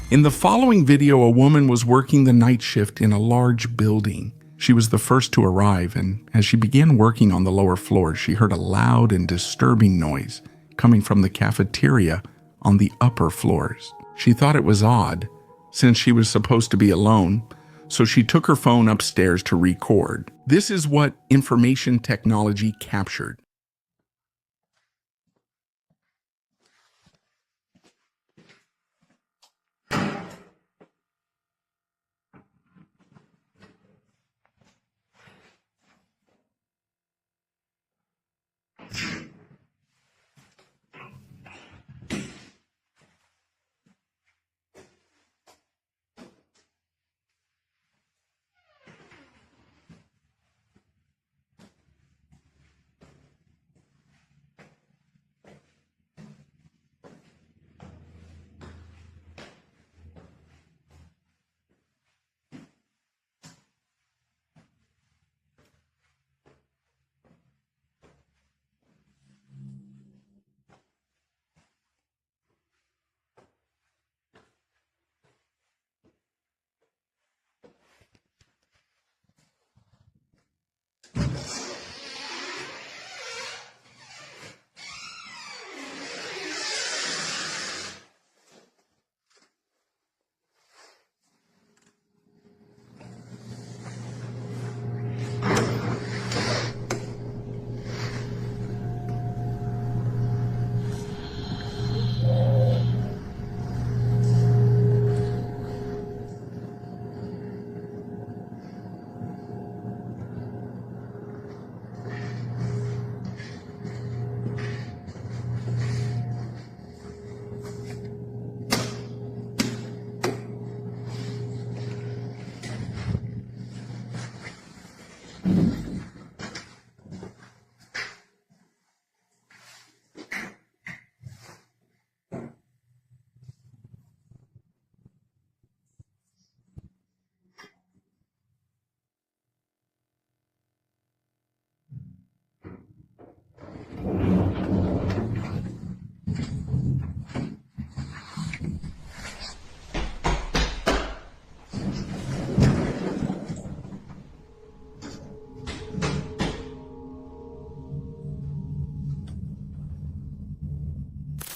In the following video, a woman was working the night shift in a large building. She was the first to arrive, and as she began working on the lower floors, she heard a loud and disturbing noise coming from the cafeteria on the upper floors. She thought it was odd, since she was supposed to be alone, so she took her phone upstairs to record. This is what information technology captured.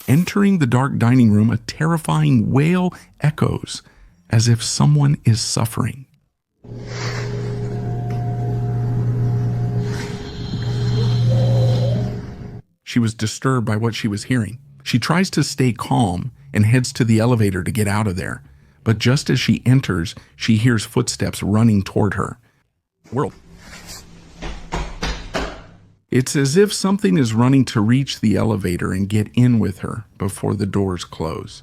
Entering the dark dining room, a terrifying wail echoes as if someone is suffering. She was disturbed by what she was hearing. She tries to stay calm and heads to the elevator to get out of there. But just as she enters, she hears footsteps running toward her. World. It's as if something is running to reach the elevator and get in with her before the doors close.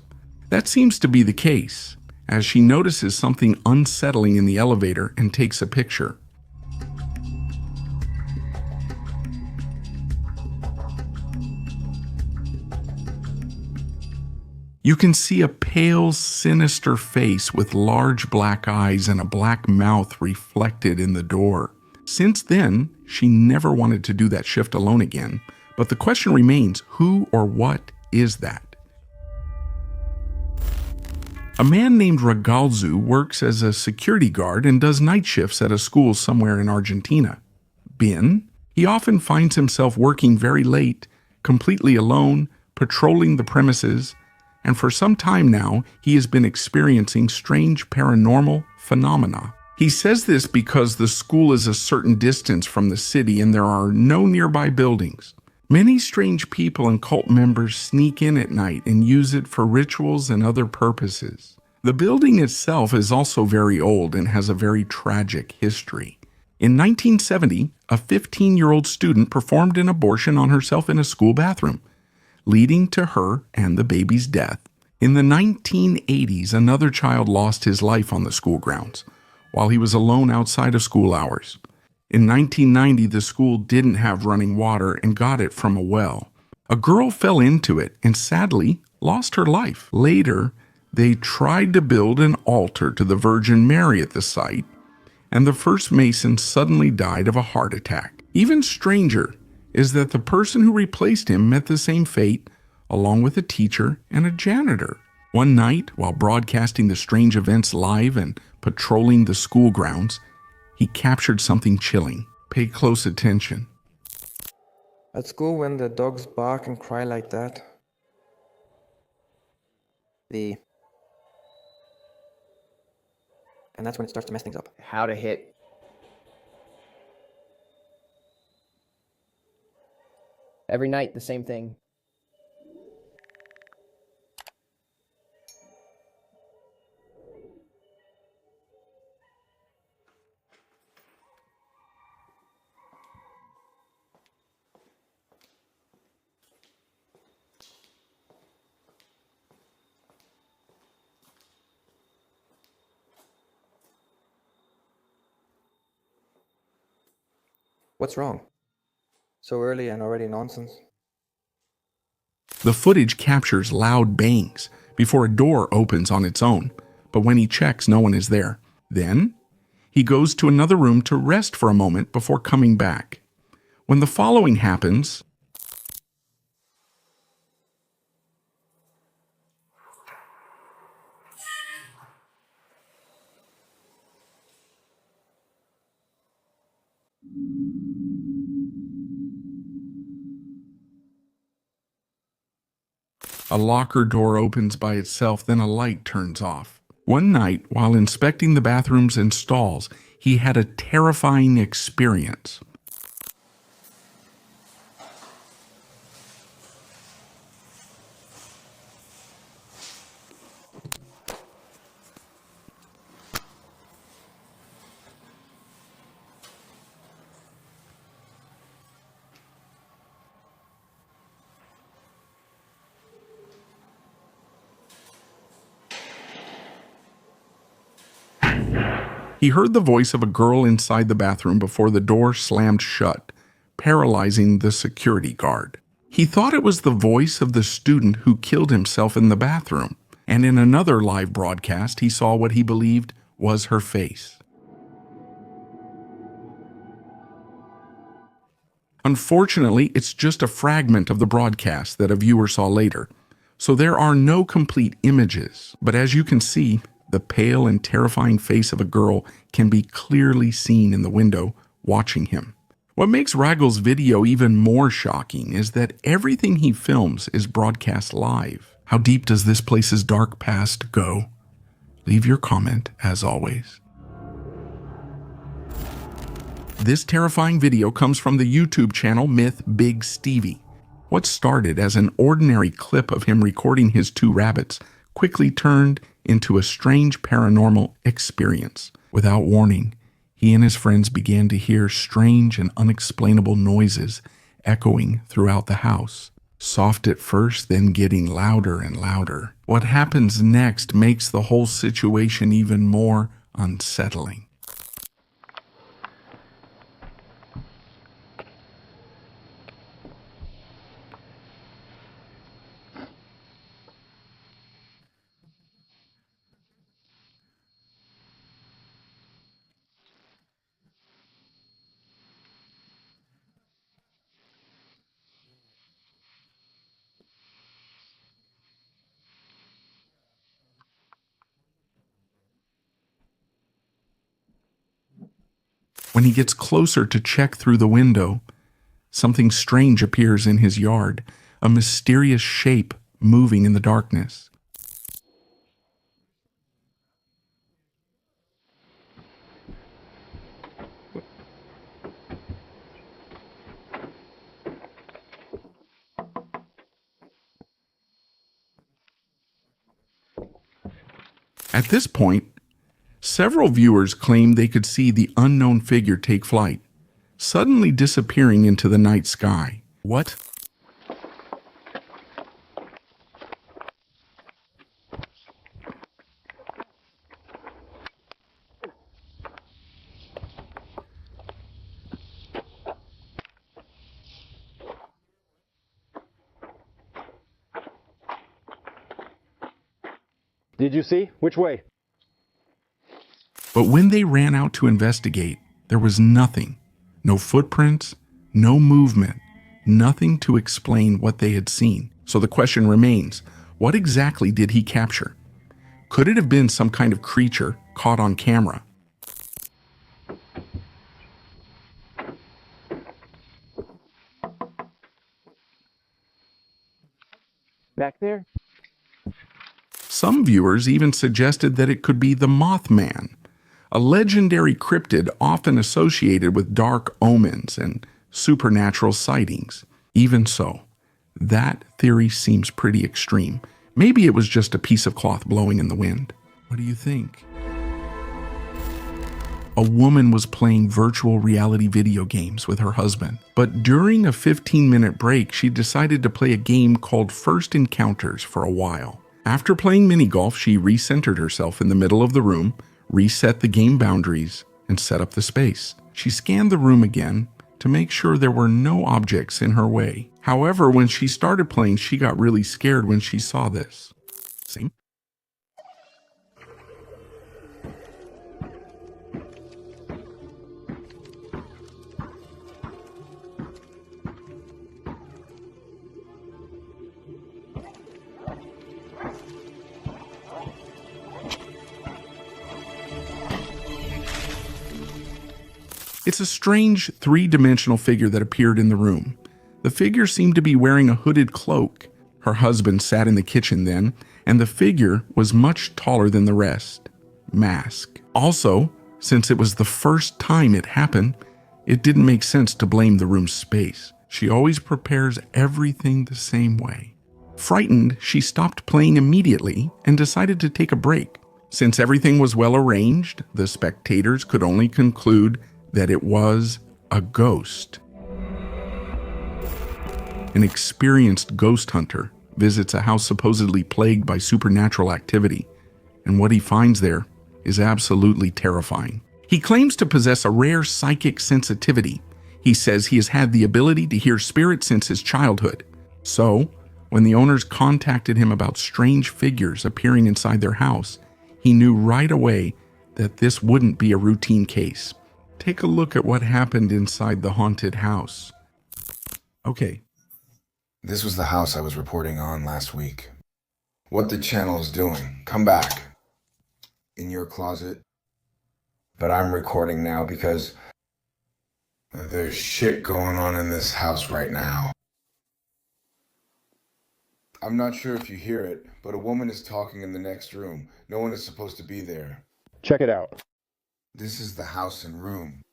That seems to be the case, as she notices something unsettling in the elevator and takes a picture. You can see a pale, sinister face with large black eyes and a black mouth reflected in the door. Since then, she never wanted to do that shift alone again, but the question remains, who or what is that? A man named Ragalzu works as a security guard and does night shifts at a school somewhere in Argentina. He often finds himself working very late, completely alone, patrolling the premises, and for some time now, he has been experiencing strange paranormal phenomena. He says this because the school is a certain distance from the city and there are no nearby buildings. Many strange people and cult members sneak in at night and use it for rituals and other purposes. The building itself is also very old and has a very tragic history. In 1970, a 15-year-old student performed an abortion on herself in a school bathroom, leading to her and the baby's death. In the 1980s, another child lost his life on the school grounds, while he was alone outside of school hours. In 1990, the school didn't have running water and got it from a well. A girl fell into it and sadly lost her life. Later, they tried to build an altar to the Virgin Mary at the site, and the first mason suddenly died of a heart attack. Even stranger is that the person who replaced him met the same fate, along with a teacher and a janitor. One night, while broadcasting the strange events live and patrolling the school grounds, he captured something chilling. Pay close attention. At school, when the dogs bark and cry like that. And that's when it starts to mess things up. How to hit. Every night, the same thing. What's wrong? So early and already nonsense? The footage captures loud bangs before a door opens on its own, but when he checks, no one is there. Then, he goes to another room to rest for a moment before coming back. When the following happens, a locker door opens by itself, then a light turns off. One night, while inspecting the bathrooms and stalls, he had a terrifying experience. He heard the voice of a girl inside the bathroom before the door slammed shut, paralyzing the security guard. He thought it was the voice of the student who killed himself in the bathroom, and in another live broadcast, he saw what he believed was her face. Unfortunately, it's just a fragment of the broadcast that a viewer saw later, so there are no complete images, but as you can see, the pale and terrifying face of a girl can be clearly seen in the window, watching him. What makes Ragel's video even more shocking is that everything he films is broadcast live. How deep does this place's dark past go? Leave your comment, as always. This terrifying video comes from the YouTube channel Myth Big Stevie. What started as an ordinary clip of him recording his two rabbits quickly turned into a strange paranormal experience. Without warning, he and his friends began to hear strange and unexplainable noises echoing throughout the house. Soft at first, then getting louder and louder. What happens next makes the whole situation even more unsettling. When he gets closer to check through the window, something strange appears in his yard, a mysterious shape moving in the darkness. At this point, several viewers claimed they could see the unknown figure take flight, suddenly disappearing into the night sky. What? Did you see? Which way? But when they ran out to investigate, there was nothing. No footprints, no movement, nothing to explain what they had seen. So the question remains, what exactly did he capture? Could it have been some kind of creature caught on camera? Back there? Some viewers even suggested that it could be the Mothman, a legendary cryptid often associated with dark omens and supernatural sightings. Even so, that theory seems pretty extreme. Maybe it was just a piece of cloth blowing in the wind. What do you think? A woman was playing virtual reality video games with her husband, but during a 15-minute break, she decided to play a game called First Encounters for a while. After playing mini golf, she recentered herself in the middle of the room, reset the game boundaries, and set up the space. She scanned the room again to make sure there were no objects in her way. However, when she started playing, she got really scared when she saw this. See? It's a strange three-dimensional figure that appeared in the room. The figure seemed to be wearing a hooded cloak. Her husband sat in the kitchen then, and the figure was much taller than the rest. Mask. Also, since it was the first time it happened, it didn't make sense to blame the room's space. She always prepares everything the same way. Frightened, she stopped playing immediately and decided to take a break. Since everything was well arranged, the spectators could only conclude that it was a ghost. An experienced ghost hunter visits a house supposedly plagued by supernatural activity, and what he finds there is absolutely terrifying. He claims to possess a rare psychic sensitivity. He says he has had the ability to hear spirits since his childhood. So, when the owners contacted him about strange figures appearing inside their house, he knew right away that this wouldn't be a routine case. Take a look at what happened inside the haunted house. Okay. This was the house I was reporting on last week. What the channel is doing, come back. In your closet. But I'm recording now because there's shit going on in this house right now. I'm not sure if you hear it, but a woman is talking in the next room. No one is supposed to be there. Check it out. This is the house and room.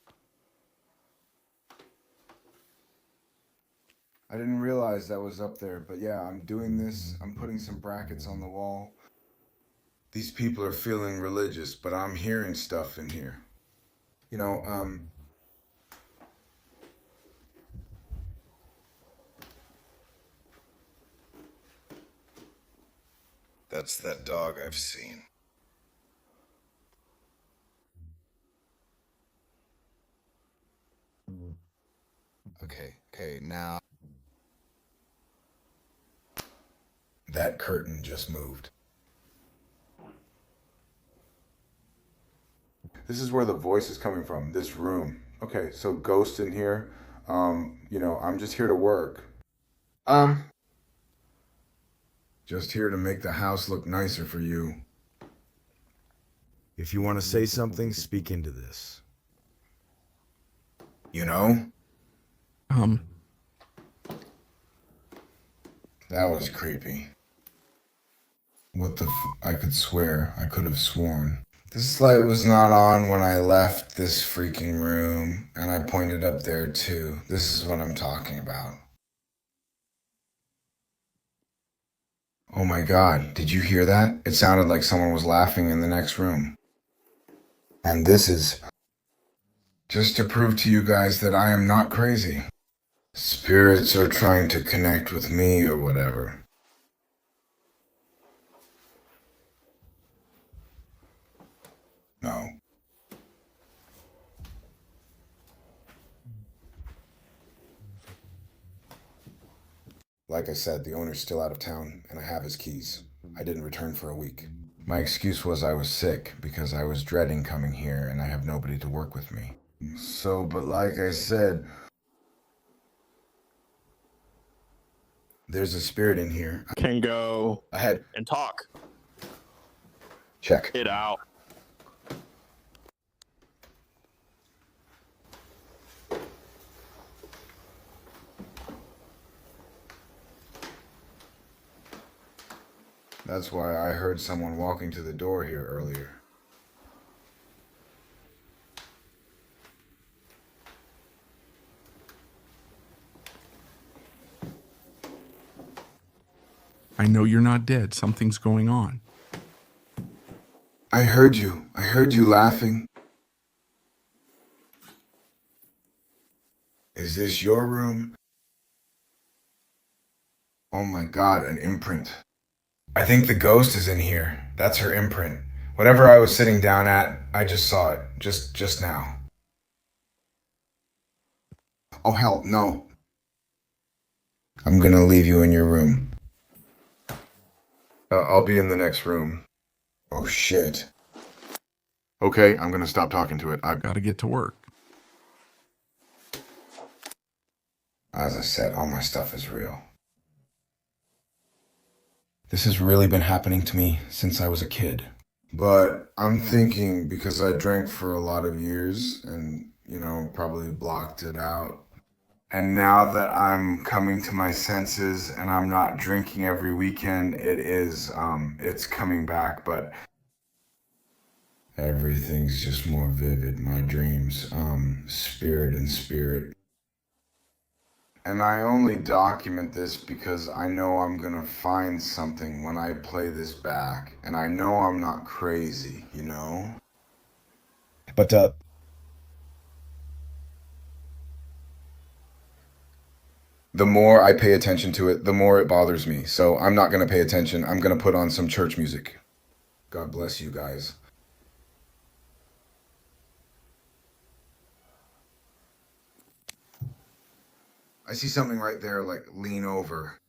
I didn't realize that was up there, but yeah, I'm doing this. I'm putting some brackets on the wall. These people are feeling religious, but I'm hearing stuff in here. You know, that's that dog I've seen. Okay, now. That curtain just moved. This is where the voice is coming from, this room. Okay, so ghost in here. You know, I'm just here to work. Just here to make the house look nicer for you. If you want to say something, speak into this. You know? That was creepy. What the I could swear, I could have sworn. This light was not on when I left this freaking room, and I pointed up there too. This is what I'm talking about. Oh my God, did you hear that? It sounded like someone was laughing in the next room. And this is just to prove to you guys that I am not crazy. Spirits are trying to connect with me or whatever. No. Like I said, the owner's still out of town, and I have his keys. I didn't return for a week. My excuse was I was sick, because I was dreading coming here, and I have nobody to work with me. So, but like I said, there's a spirit in here. Can go Ahead. and talk. Check. It out. That's why I heard someone walking to the door here earlier. I know you're not dead. Something's going on. I heard you. I heard you laughing. Is this your room? Oh my God, an imprint. I think the ghost is in here. That's her imprint. Whatever I was sitting down at, I just saw it. Just now. Oh hell, no. I'm gonna leave you in your room. I'll be in the next room. Oh shit. Okay, I'm gonna stop talking to it. I've got. Gotta get to work. As I said, all my stuff is real. This has really been happening to me since I was a kid. But I'm thinking because I drank for a lot of years and, probably blocked it out. And now that I'm coming to my senses and I'm not drinking every weekend, it's coming back, but everything's just more vivid. My dreams, spirit. And I only document this because I know I'm gonna find something when I play this back. And I know I'm not crazy, But, the more I pay attention to it, the more it bothers me. So I'm not gonna pay attention. I'm gonna put on some church music. God bless you guys. I see something right there, lean over.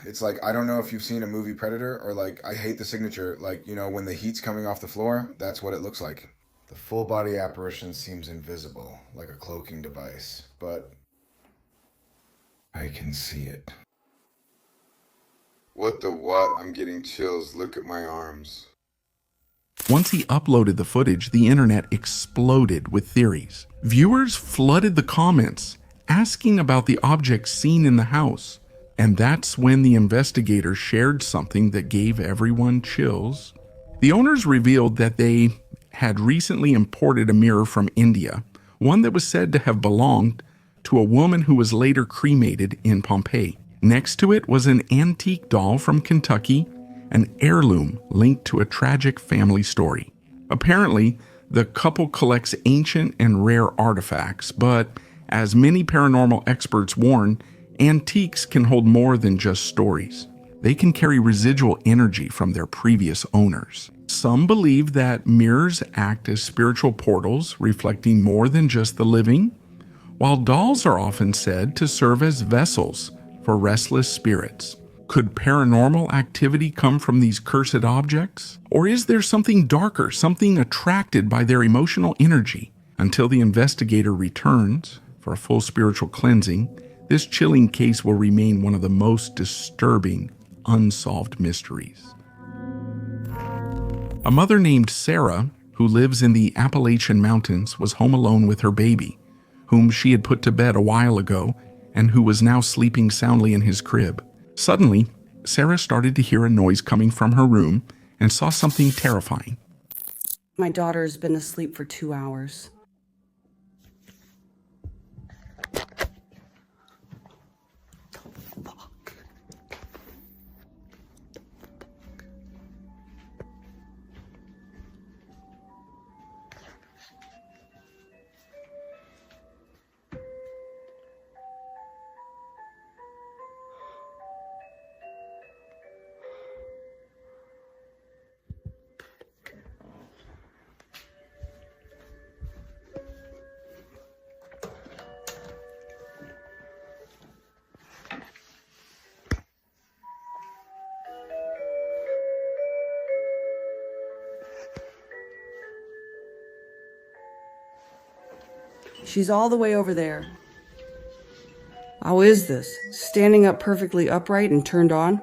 It's I don't know if you've seen a movie Predator or I hate the signature, when the heat's coming off the floor, that's what it looks like. The full body apparition seems invisible, like a cloaking device, but I can see it. What the what? I'm getting chills. Look at my arms. Once he uploaded the footage, the internet exploded with theories. Viewers flooded the comments, asking about the objects seen in the house. And that's when the investigators shared something that gave everyone chills. The owners revealed that they had recently imported a mirror from India, one that was said to have belonged to a woman who was later cremated in Pompeii. Next to it was an antique doll from Kentucky, an heirloom linked to a tragic family story. Apparently, the couple collects ancient and rare artifacts, but as many paranormal experts warn, antiques can hold more than just stories. They can carry residual energy from their previous owners. Some believe that mirrors act as spiritual portals, reflecting more than just the living, while dolls are often said to serve as vessels for restless spirits. Could paranormal activity come from these cursed objects? Or is there something darker, something attracted by their emotional energy? Until the investigator returns for a full spiritual cleansing, this chilling case will remain one of the most disturbing unsolved mysteries. A mother named Sarah, who lives in the Appalachian Mountains, was home alone with her baby, whom she had put to bed a while ago and who was now sleeping soundly in his crib. Suddenly, Sarah started to hear a noise coming from her room and saw something terrifying. My daughter's been asleep for 2 hours. She's all the way over there. How is this? Standing up perfectly upright and turned on?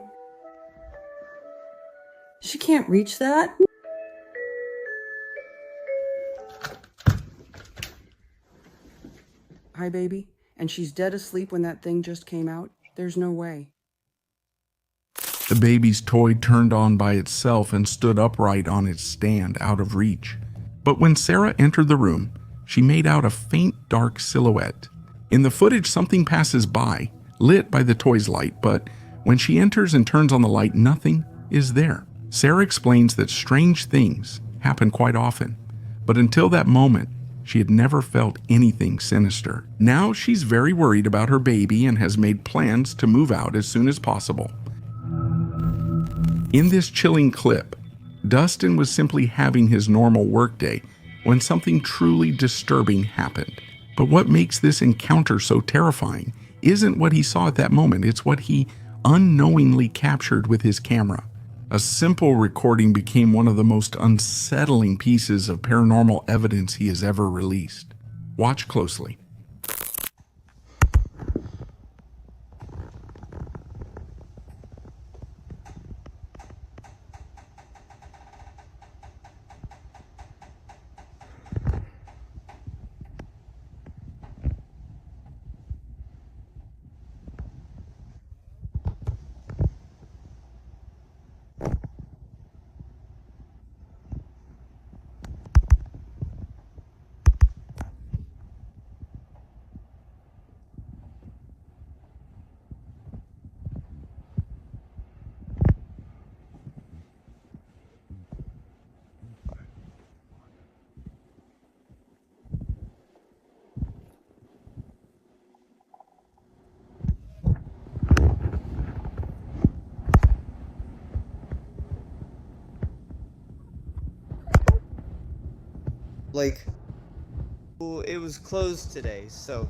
She can't reach that? Hi, baby? And she's dead asleep when that thing just came out? There's no way. The baby's toy turned on by itself and stood upright on its stand out of reach. But when Sarah entered the room, she made out a faint dark silhouette. In the footage, something passes by, lit by the toy's light, but when she enters and turns on the light, nothing is there. Sarah explains that strange things happen quite often, but until that moment, she had never felt anything sinister. Now she's very worried about her baby and has made plans to move out as soon as possible. In this chilling clip, Dustin was simply having his normal workday when something truly disturbing happened. But what makes this encounter so terrifying isn't what he saw at that moment, it's what he unknowingly captured with his camera. A simple recording became one of the most unsettling pieces of paranormal evidence he has ever released. Watch closely. Like, well, it was closed today, so.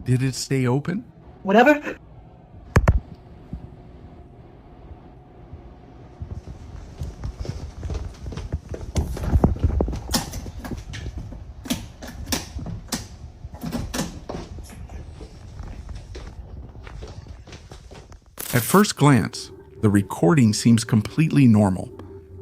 Did it stay open? Whatever. At first glance, the recording seems completely normal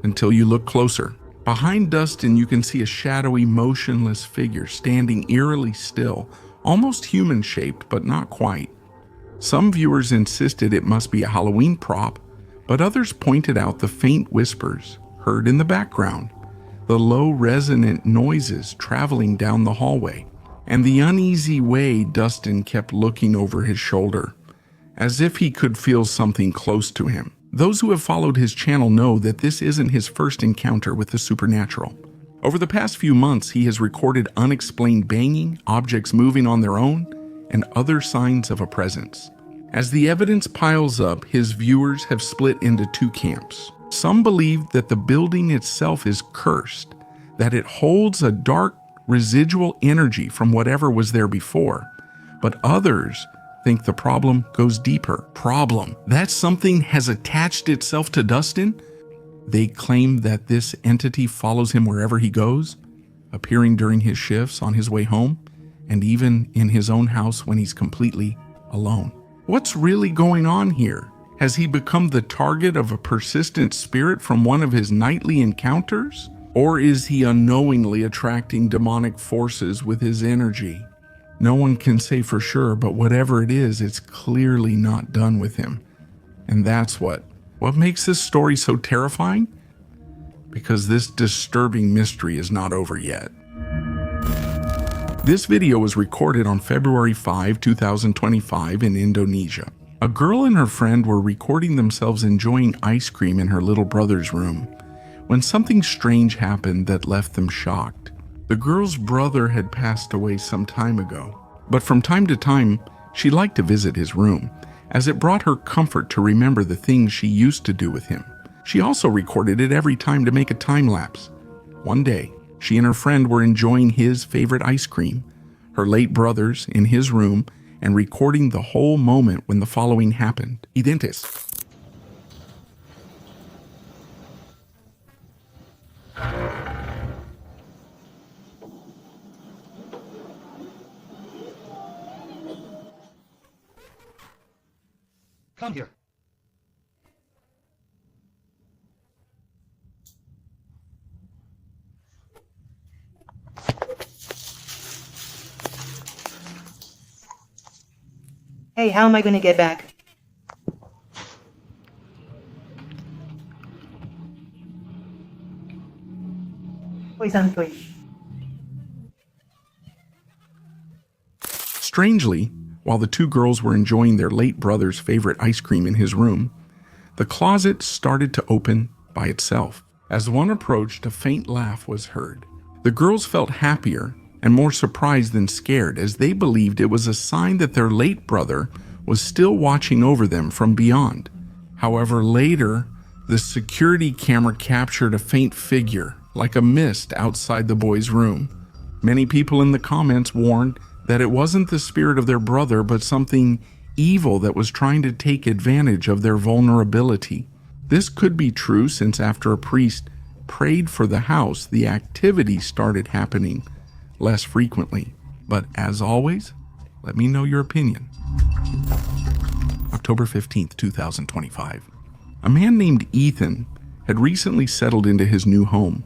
until you look closer. Behind Dustin, you can see a shadowy, motionless figure standing eerily still, almost human-shaped, but not quite. Some viewers insisted it must be a Halloween prop, but others pointed out the faint whispers heard in the background, the low resonant noises traveling down the hallway, and the uneasy way Dustin kept looking over his shoulder, as if he could feel something close to him. Those who have followed his channel know that this isn't his first encounter with the supernatural. Over the past few months, he has recorded unexplained banging, objects moving on their own, and other signs of a presence. As the evidence piles up, his viewers have split into two camps. Some believe that the building itself is cursed, that it holds a dark, residual energy from whatever was there before. But others think the problem goes deeper. Problem. That something has attached itself to Dustin? They claim that this entity follows him wherever he goes, appearing during his shifts on his way home, and even in his own house when he's completely alone. What's really going on here? Has he become the target of a persistent spirit from one of his nightly encounters? Or is he unknowingly attracting demonic forces with his energy? No one can say for sure, but whatever it is, it's clearly not done with him. And that's what makes this story so terrifying? Because this disturbing mystery is not over yet. This video was recorded on February 5, 2025 in Indonesia. A girl and her friend were recording themselves enjoying ice cream in her little brother's room when something strange happened that left them shocked. The girl's brother had passed away some time ago, but from time to time, she liked to visit his room, as it brought her comfort to remember the things she used to do with him. She also recorded it every time to make a time lapse. One day, she and her friend were enjoying his favorite ice cream, her late brother's in his room, and recording the whole moment when the following happened. Identes. Come here. Hey, how am I going to get back? Strangely, while the two girls were enjoying their late brother's favorite ice cream in his room, the closet started to open by itself. As one approached, a faint laugh was heard. The girls felt happier and more surprised than scared, as they believed it was a sign that their late brother was still watching over them from beyond. However, later, the security camera captured a faint figure, like a mist, outside the boys' room. Many people in the comments warned that it wasn't the spirit of their brother, but something evil that was trying to take advantage of their vulnerability. This could be true, since after a priest prayed for the house, the activity started happening less frequently. But as always, let me know your opinion. October 15th, 2025. A man named Ethan had recently settled into his new home,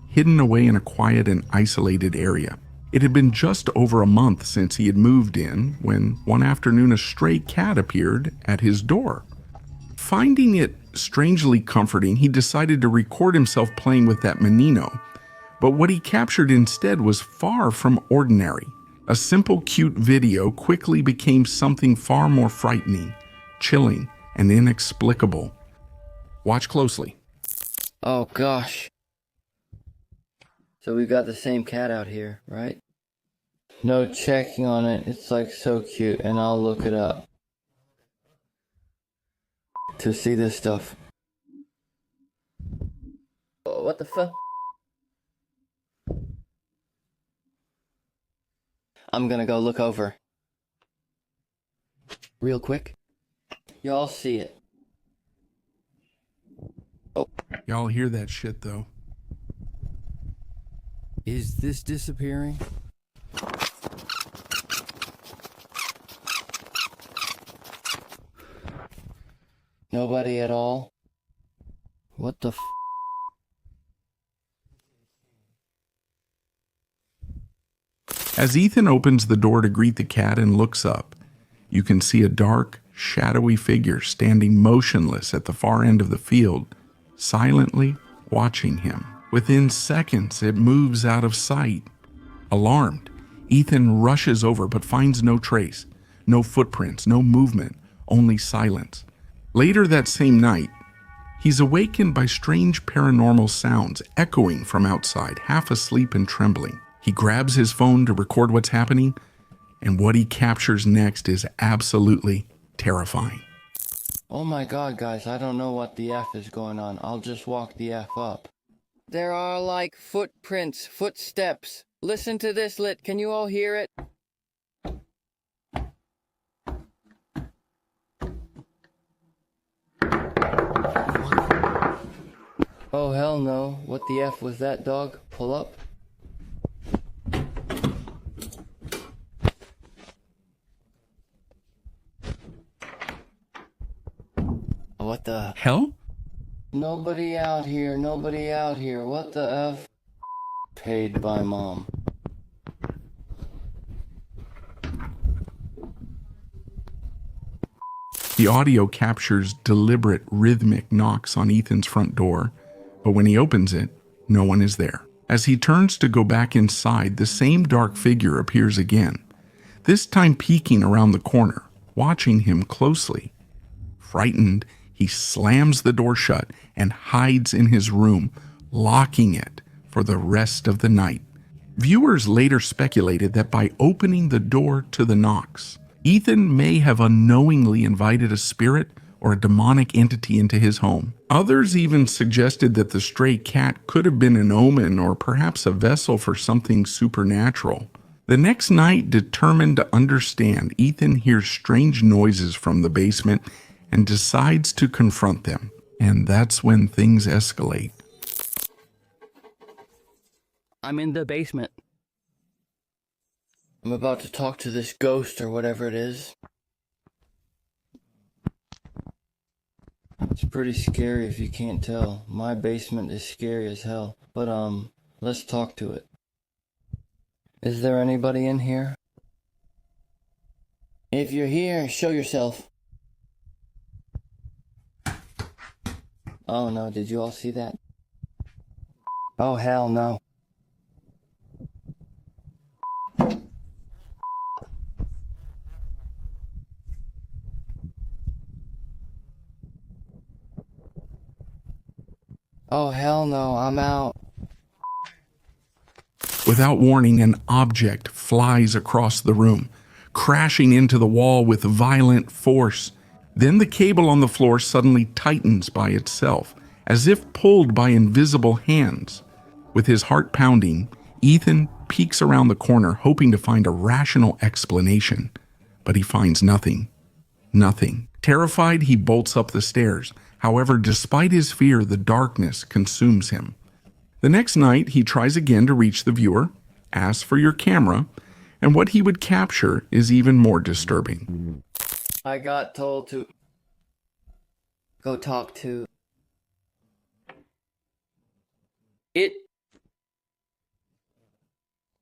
hidden away in a quiet and isolated area. It had been just over a month since he had moved in when one afternoon a stray cat appeared at his door. Finding it strangely comforting, he decided to record himself playing with that Menino. But what he captured instead was far from ordinary. A simple, cute video quickly became something far more frightening, chilling, and inexplicable. Watch closely. Oh gosh. So we got the same cat out here, right? No checking on it. It's like so cute, and I'll look it up to see this stuff. Oh, what the fuck? I'm gonna go look over real quick. Y'all see it. Oh. Y'all hear that shit though. Is this disappearing? Nobody at all? What the f? As Ethan opens the door to greet the cat and looks up, you can see a dark, shadowy figure standing motionless at the far end of the field, silently watching him. Within seconds, it moves out of sight. Alarmed, Ethan rushes over but finds no trace, no footprints, no movement, only silence. Later that same night, he's awakened by strange paranormal sounds echoing from outside, half asleep and trembling. He grabs his phone to record what's happening, and what he captures next is absolutely terrifying. Oh my god, guys, I don't know what the F is going on. I'll just walk the F up. There are like footprints, footsteps. Listen to this, Lit. Can you all hear it? Oh hell no. What the F was that, dog? Pull up. What the hell? Nobody out here, nobody out here. What the F? Paid by mom. The audio captures deliberate, rhythmic knocks on Ethan's front door, but when he opens it, no one is there. As he turns to go back inside, the same dark figure appears again, this time peeking around the corner, watching him closely. Frightened, he slams the door shut and hides in his room, locking it for the rest of the night. Viewers later speculated that by opening the door to the knocks, Ethan may have unknowingly invited a spirit or a demonic entity into his home. Others even suggested that the stray cat could have been an omen or perhaps a vessel for something supernatural. The next night, determined to understand, Ethan hears strange noises from the basement and decides to confront them. And that's when things escalate. I'm in the basement. I'm about to talk to this ghost or whatever it is. It's pretty scary if you can't tell. My basement is scary as hell. But, let's talk to it. Is there anybody in here? If you're here, show yourself. Oh no, did you all see that? Oh hell no. Oh hell no, I'm out. Without warning, an object flies across the room, crashing into the wall with violent force. Then the cable on the floor suddenly tightens by itself, as if pulled by invisible hands. With his heart pounding, Ethan peeks around the corner, hoping to find a rational explanation. But he finds nothing. Nothing. Terrified, he bolts up the stairs. However, despite his fear, the darkness consumes him. The next night, he tries again to reach the viewer, asks for your camera, and what he would capture is even more disturbing. I got told to go talk to it.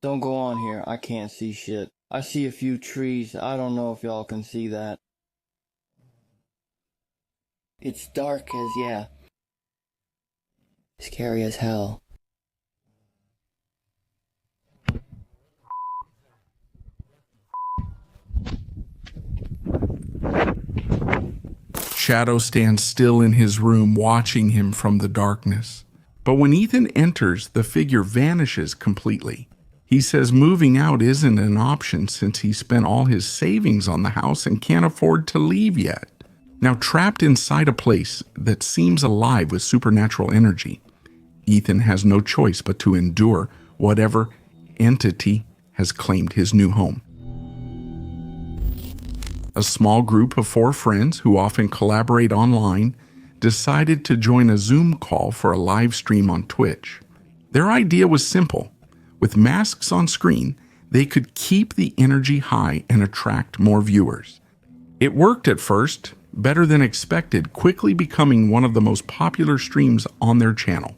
Don't go on here. I can't see shit. I see a few trees. I don't know if y'all can see that. It's dark as, yeah. Scary as hell. Shadow stands still in his room, watching him from the darkness. But when Ethan enters, the figure vanishes completely. He says moving out isn't an option since he spent all his savings on the house and can't afford to leave yet. Now trapped inside a place that seems alive with supernatural energy, Ethan has no choice but to endure whatever entity has claimed his new home. A small group of 4 friends who often collaborate online decided to join a Zoom call for a live stream on Twitch. Their idea was simple. With masks on screen, they could keep the energy high and attract more viewers. It worked at first, better than expected, quickly becoming one of the most popular streams on their channel.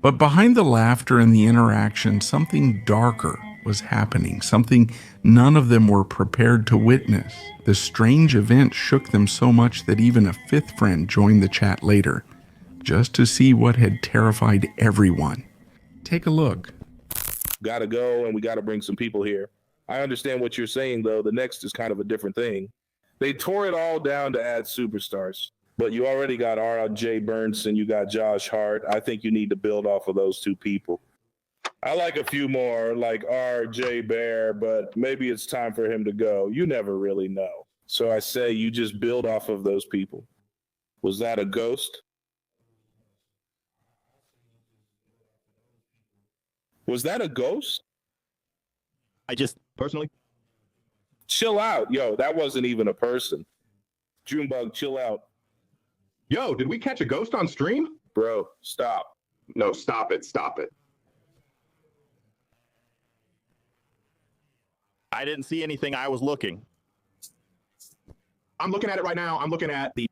But behind the laughter and the interaction, something darker was happening, something none of them were prepared to witness. The strange event shook them so much that even a 5th friend joined the chat later, just to see what had terrified everyone. Take a look. Gotta go, and we gotta bring some people here. I understand what you're saying, though. The next is kind of a different thing. They tore it all down to add superstars. But you already got R.J. Burns and you got Josh Hart. I think you need to build off of those 2 people. I like a few more, like R.J. Bear, but maybe it's time for him to go. You never really know. So I say you just build off of those people. Was that a ghost? Was that a ghost? I just personally. Chill out. Yo, that wasn't even a person. Junebug, chill out. Yo, did we catch a ghost on stream? Bro, stop. No, stop it. Stop it. I didn't see anything. I was looking. I'm looking at it right now. I'm looking at the...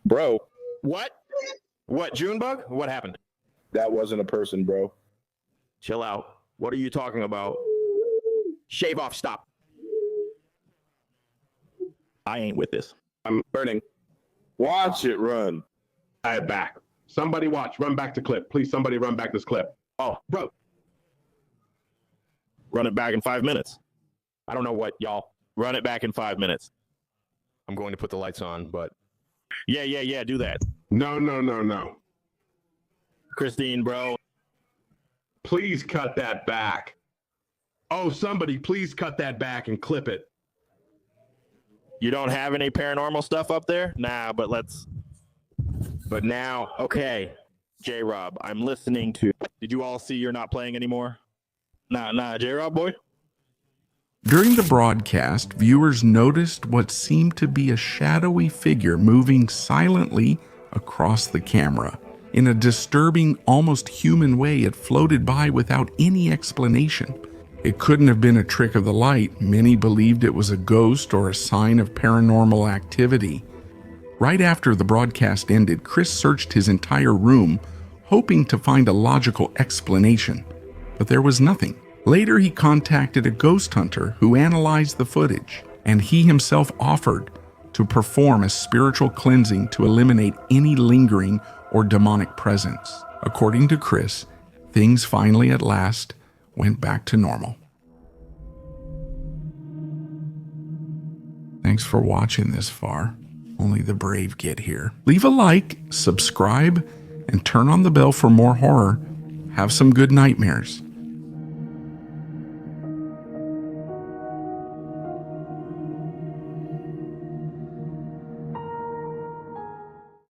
Bro. What? What, Junebug? What happened? That wasn't a person, bro. Chill out. What are you talking about? Shave off. Stop. I ain't with this. I'm burning. Watch it run. I back. Somebody watch. Run back the clip. Please, somebody run back this clip. Oh, bro. Run it back in 5 minutes. I don't know what, y'all. Run it back in 5 minutes. I'm going to put the lights on, but... Yeah, do that. No. Christine, bro. Please cut that back. Oh, somebody, please cut that back and clip it. You don't have any paranormal stuff up there? Nah, but now, okay. J-Rob, I'm listening to. Did you all see you're not playing anymore? Nah, J-Rob, boy. During the broadcast, viewers noticed what seemed to be a shadowy figure moving silently across the camera. In a disturbing, almost human way, it floated by without any explanation. It couldn't have been a trick of the light. Many believed it was a ghost or a sign of paranormal activity. Right after the broadcast ended, Chris searched his entire room, hoping to find a logical explanation, but there was nothing. Later, he contacted a ghost hunter who analyzed the footage, and he himself offered to perform a spiritual cleansing to eliminate any lingering or demonic presence. According to Chris, things finally at last went back to normal. Thanks for watching this far. Only the brave get here. Leave a like, subscribe, and turn on the bell for more horror. Have some good nightmares.